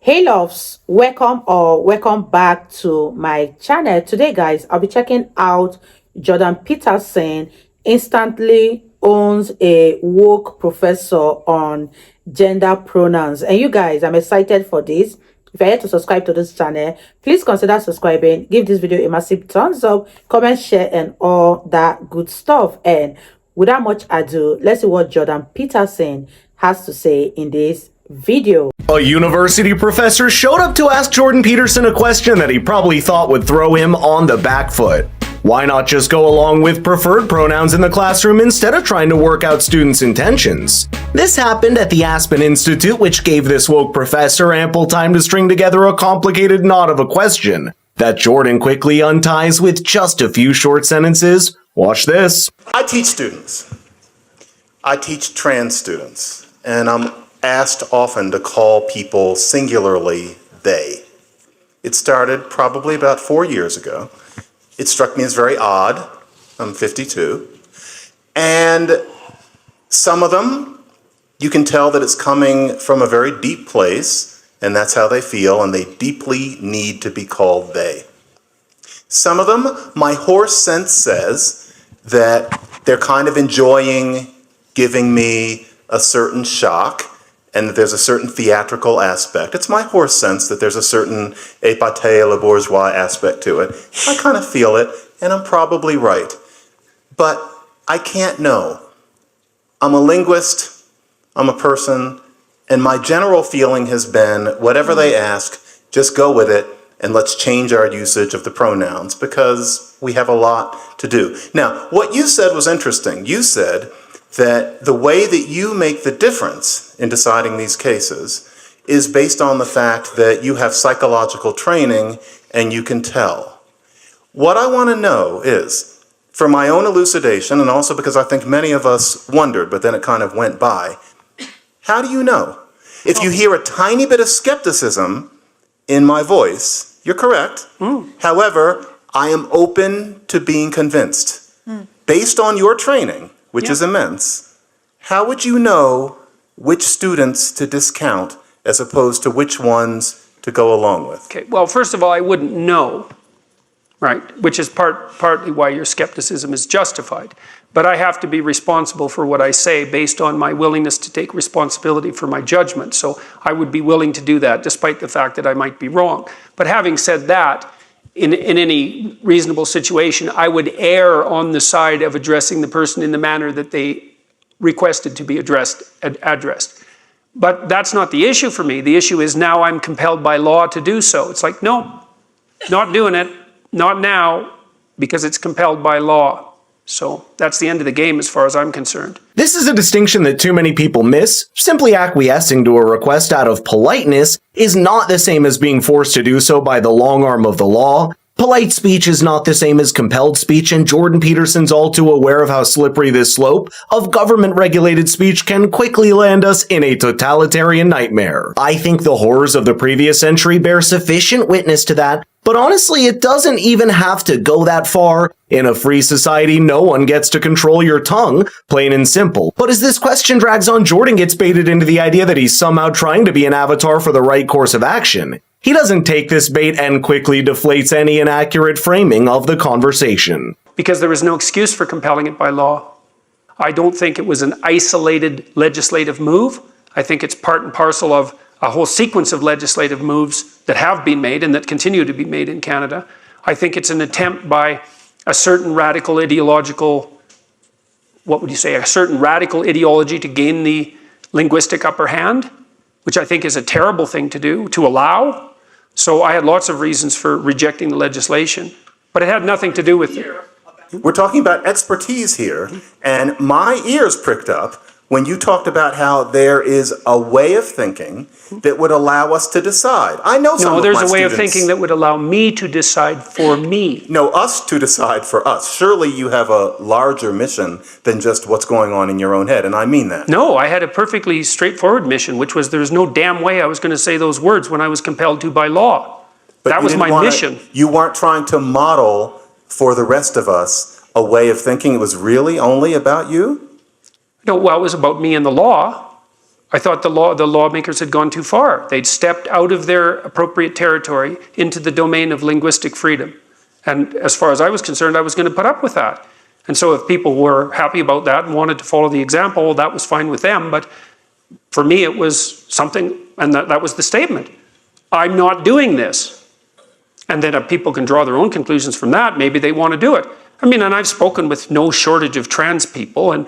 Hey loves, welcome back to my channel. Today guys, I'll be checking out Jordan Peterson instantly owns a woke professor on gender pronouns. And you guys, I'm excited for this. If you're yet to subscribe to this channel, please consider subscribing. Give this video a massive thumbs up, comment, share, and all that good stuff. And without much ado, let's see what Jordan Peterson has to say in this video. A university professor showed up to ask Jordan Peterson a question that he probably thought would throw him on the back foot. Why not just go along with preferred pronouns in the classroom instead of trying to work out students' intentions? This happened at the Aspen Institute, which gave this woke professor ample time to string together a complicated knot of a question that Jordan quickly unties with just a few short sentences. Watch this. I teach students. I teach trans students, and I'm asked often to call people singularly they. It started probably about 4 years ago. It struck me as very odd. I'm 52. And some of them, you can tell that it's coming from a very deep place, and that's how they feel, and they deeply need to be called they. Some of them, my horse sense says that they're kind of enjoying giving me a certain shock, and that there's a certain theatrical aspect. It's my horse sense that there's a certain épate le bourgeois aspect to it. I kind of feel it, and I'm probably right. But I can't know. I'm a linguist, I'm a person, and my general feeling has been, whatever they ask, just go with it, and let's change our usage of the pronouns, because we have a lot to do. Now, what you said was interesting. You said that the way that you make the difference in deciding these cases is based on the fact that you have psychological training and you can tell. What I want to know is, for my own elucidation, and also because I think many of us wondered, but then it kind of went by, how do you know? If you hear a tiny bit of skepticism in my voice, you're correct. However, I am open to being convinced. Based on your training, which is immense, how would you know which students to discount as opposed to which ones to go along with? Okay, well, first of all, I wouldn't know, right, which is partly why your skepticism is justified. But I have to be responsible for what I say based on my willingness to take responsibility for my judgment. So I would be willing to do that despite the fact that I might be wrong. But having said that, in any reasonable situation, I would err on the side of addressing the person in the manner that they requested to be addressed. But that's not the issue for me. The issue is now I'm compelled by law to do so. It's like, no, not doing it, not now, because it's compelled by law. So that's the end of the game as far as I'm concerned. This is a distinction that too many people miss. Simply acquiescing to a request out of politeness is not the same as being forced to do so by the long arm of the law. Polite speech is not the same as compelled speech, and Jordan Peterson's all too aware of how slippery this slope of government-regulated speech can quickly land us in a totalitarian nightmare. I think the horrors of the previous century bear sufficient witness to that, but honestly, it doesn't even have to go that far. In a free society, no one gets to control your tongue, plain and simple. But as this question drags on, Jordan gets baited into the idea that he's somehow trying to be an avatar for the right course of action. He doesn't take this bait and quickly deflates any inaccurate framing of the conversation. Because there is no excuse for compelling it by law. I don't think it was an isolated legislative move. I think it's part and parcel of a whole sequence of legislative moves that have been made and that continue to be made in Canada. I think it's an attempt by a certain radical ideological, a certain radical ideology to gain the linguistic upper hand, which I think is a terrible thing to do, to allow. So I had lots of reasons for rejecting the legislation, but it had nothing to do with it. We're talking about expertise here, and my ears pricked up when you talked about how there is a way of thinking that would allow us to decide. I know some of my students... No, there's a way of thinking that would allow me to decide for me. No, us to decide for us. Surely you have a larger mission than just what's going on in your own head, and I mean that. No, I had a perfectly straightforward mission, which was there's no damn way I was going to say those words when I was compelled to by law. But that was my mission. You weren't trying to model for the rest of us a way of thinking. It was really only about you? No, well, it was about me and the law. I thought the lawmakers had gone too far. They'd stepped out of their appropriate territory into the domain of linguistic freedom. And as far as I was concerned, I was going to put up with that. And so if people were happy about that and wanted to follow the example, well, that was fine with them. But for me, it was something, and that was the statement. I'm not doing this. And then people can draw their own conclusions from that. Maybe they want to do it. I mean, and I've spoken with no shortage of trans people, and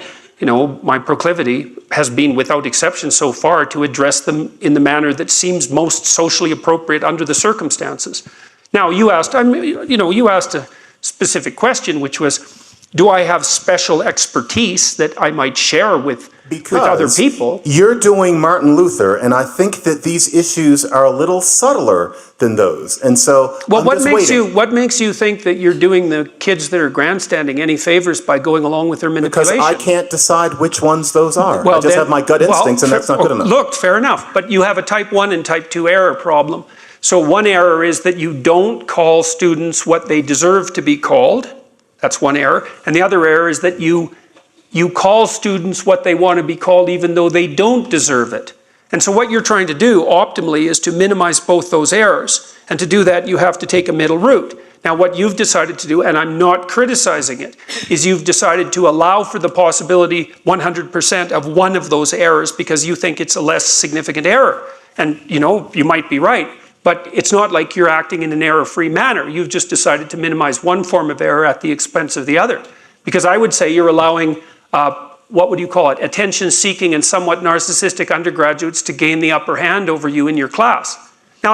my proclivity has been, without exception so far, to address them in the manner that seems most socially appropriate under the circumstances. Now, you asked a specific question, which was, do I have special expertise that I might share with other people? You're doing Martin Luther, and I think that these issues are a little subtler than those. And so, well, what makes you think that you're doing the kids that are grandstanding any favors by going along with their manipulation? Because I can't decide which ones those are. I just have my gut instincts, and that's not good enough. Look, fair enough, but you have a type 1 and type 2 error problem. So one error is that you don't call students what they deserve to be called. That's one error. And the other error is that you call students what they want to be called even though they don't deserve it. And so what you're trying to do optimally is to minimize both those errors. And to do that, you have to take a middle route. Now, what you've decided to do, and I'm not criticizing it, is you've decided to allow for the possibility 100% of one of those errors because you think it's a less significant error. And, you might be right. But it's not like you're acting in an error-free manner. You've just decided to minimize one form of error at the expense of the other. Because I would say you're allowing, what would you call it, attention-seeking and somewhat narcissistic undergraduates to gain the upper hand over you in your class. Now,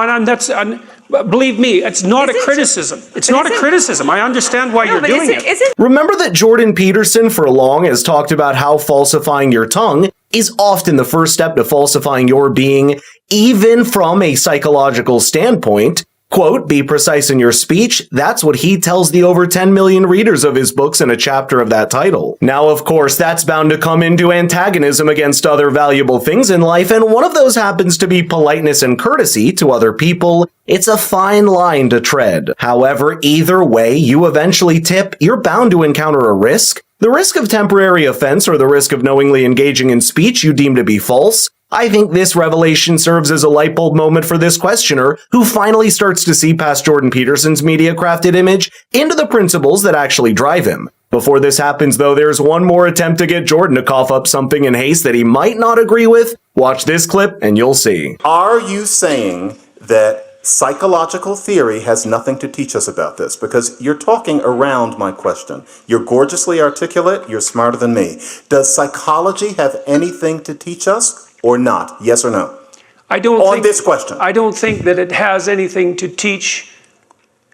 believe me, it's not a criticism. It's not a criticism. I understand why you're doing it. Remember that Jordan Peterson for long has talked about how falsifying your tongue is often the first step to falsifying your being, even from a psychological standpoint. Quote, be precise in your speech. That's what he tells the over 10 million readers of his books in a chapter of that title. Now, of course, that's bound to come into antagonism against other valuable things in life, and one of those happens to be politeness and courtesy to other people. It's a fine line to tread. However, either way you eventually tip, you're bound to encounter a risk. The risk of temporary offense or the risk of knowingly engaging in speech you deem to be false. I think this revelation serves as a light bulb moment for this questioner who finally starts to see past Jordan Peterson's media-crafted image into the principles that actually drive him. Before this happens, though, there's one more attempt to get Jordan to cough up something in haste that he might not agree with. Watch this clip and you'll see. Are you saying that psychological theory has nothing to teach us about this? Because you're talking around my question. You're gorgeously articulate. You're smarter than me. Does psychology have anything to teach us? Or not? Yes or no? This question. I don't think that it has anything to teach.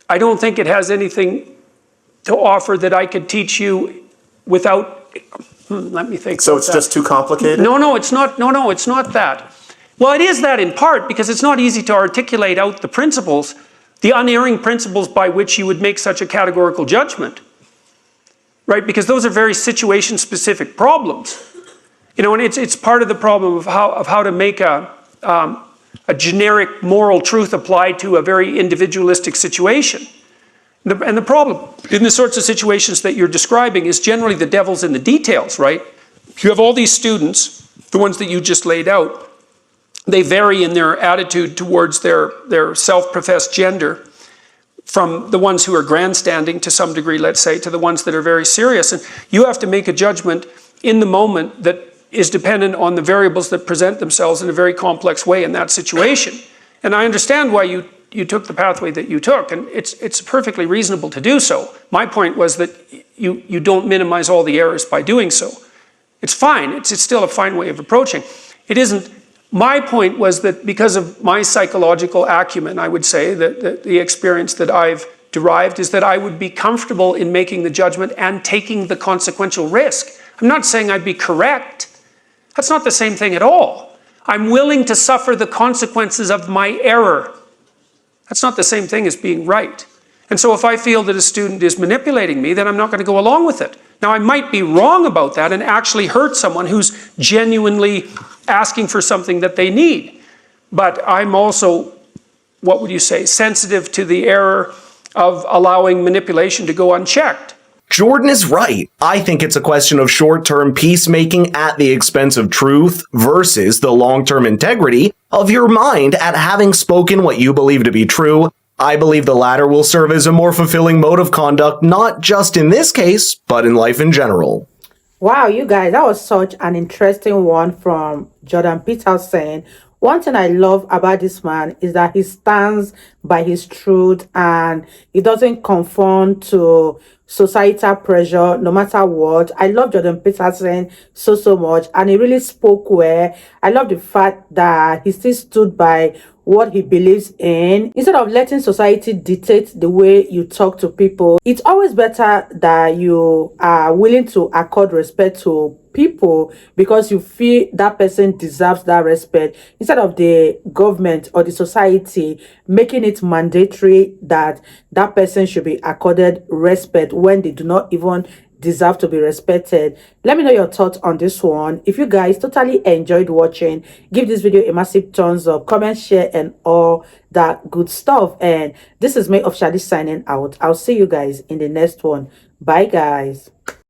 I don't think it has anything to offer that I could teach you without. Let me think. So it's just too complicated? No, it's not. No, it's not that. Well, it is that in part because it's not easy to articulate out the principles, the unerring principles by which you would make such a categorical judgment, right? Because those are very situation-specific problems. And it's part of the problem of how to make a generic moral truth apply to a very individualistic situation. And the problem in the sorts of situations that you're describing is generally the devil's in the details, right? You have all these students, the ones that you just laid out, they vary in their attitude towards their self-professed gender from the ones who are grandstanding to some degree, let's say, to the ones that are very serious. And you have to make a judgment in the moment that is dependent on the variables that present themselves in a very complex way in that situation. And I understand why you took the pathway that you took, and it's perfectly reasonable to do so. My point was that you don't minimize all the errors by doing so. It's fine. It's still a fine way of approaching. It isn't. My point was that because of my psychological acumen, I would say that the experience that I've derived is that I would be comfortable in making the judgment and taking the consequential risk. I'm not saying I'd be correct. That's not the same thing at all. I'm willing to suffer the consequences of my error. That's not the same thing as being right. And so if I feel that a student is manipulating me, then I'm not going to go along with it. Now, I might be wrong about that and actually hurt someone who's genuinely asking for something that they need. But I'm also, what would you say, sensitive to the error of allowing manipulation to go unchecked. Jordan is right. I think it's a question of short-term peacemaking at the expense of truth versus the long-term integrity of your mind at having spoken what you believe to be true. I believe the latter will serve as a more fulfilling mode of conduct, not just in this case, but in life in general. Wow, you guys, that was such an interesting one from Jordan Peterson. One thing I love about this man is that he stands by his truth and he doesn't conform to societal pressure no matter what. I love Jordan Peterson so much, and he really spoke well. I love the fact that he still stood by what he believes in instead of letting society dictate the way you talk to people. It's always better that you are willing to accord respect to people because you feel that person deserves that respect, instead of the government or the society making it mandatory that that person should be accorded respect when they do not even deserve to be respected. Let me know your thoughts on this one. If you guys totally enjoyed watching, give this video a massive thumbs up, comment, share, and all that good stuff. And this is me officially signing out. I'll see you guys in the next one. Bye guys.